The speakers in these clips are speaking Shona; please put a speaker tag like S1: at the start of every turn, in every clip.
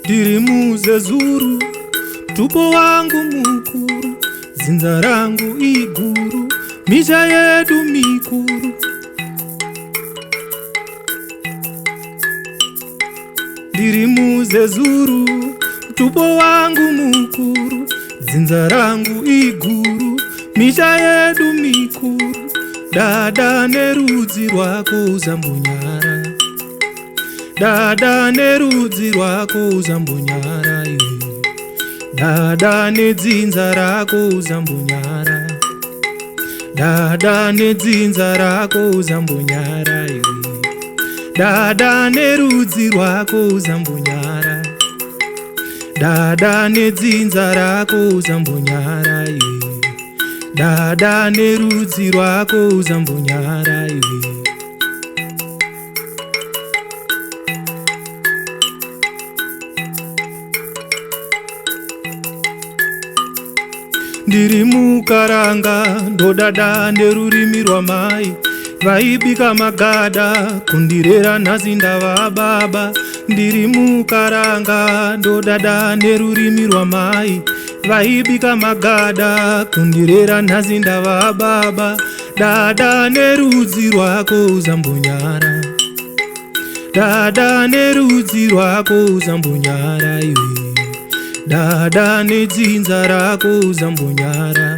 S1: Ndiri muzezuru, tupo wangu mukuru, zinza rangu iguru, misha yedu mikuru. Ndiri muzezuru, tupo wangu mukuru, zinza rangu iguru, misha yedu mikuru. Dada nerudzi rwako uzambonyara, dada nerudzi rwako uzambonyara, dada nedzinza rako uzambonyara, dada nedzinza rako uzambonyara, dada nerudzi rwako uzambonyara, dada nedzinza rako uzambonyara, dada nerudzi rwako uzambonyara. Ndiri mukaranga ndodada nerurimi rwamai, vaibika magada kundirera nhasi ndava baba. Ndiri mukaranga ndodada nerurimi rwamai, vaibika magada kundirera nhasi ndava baba. Dada nerudzi rwako uzambonyara, dada nerudzi rwako uzambonyara, dada nedzinza rako uzambonyara,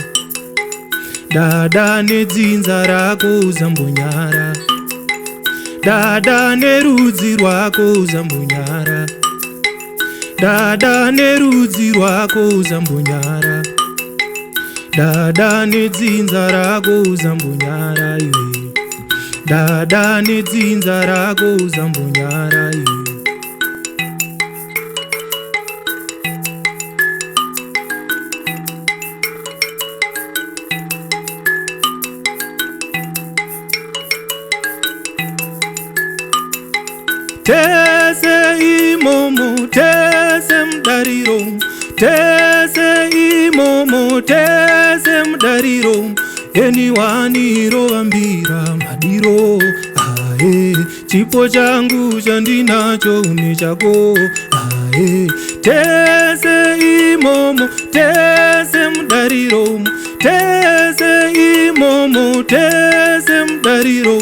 S1: dada nedzinza rako uzambonyara, dada nerudzi rwako uzambonyara, dada nerudzi rwako uzambonyara, dada nedzinza rako uzambonyara, dada nedzinza rako uzambonyara. Tese imomo, tese mdariro, tese imomo, tese mdariro. Eniwaniro ambira madiro, ae, chipo changu chandinacho nechako, ae. Tese imomo, tese mdariro, tese imomo, tese mdariro.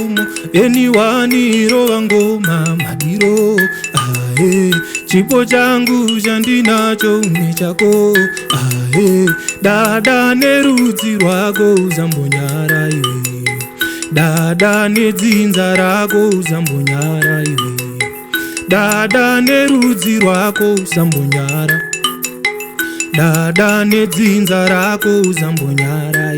S1: Eniwaniro wangoma madiro, ae, chipo changu chandinacho nechako, ae. Dada nerudzi rwako uzambonyara, dada nedzinza rako uzambonyara, dada nerudzi rwako uzambonyara, dada nedzinza rako uzambonyara.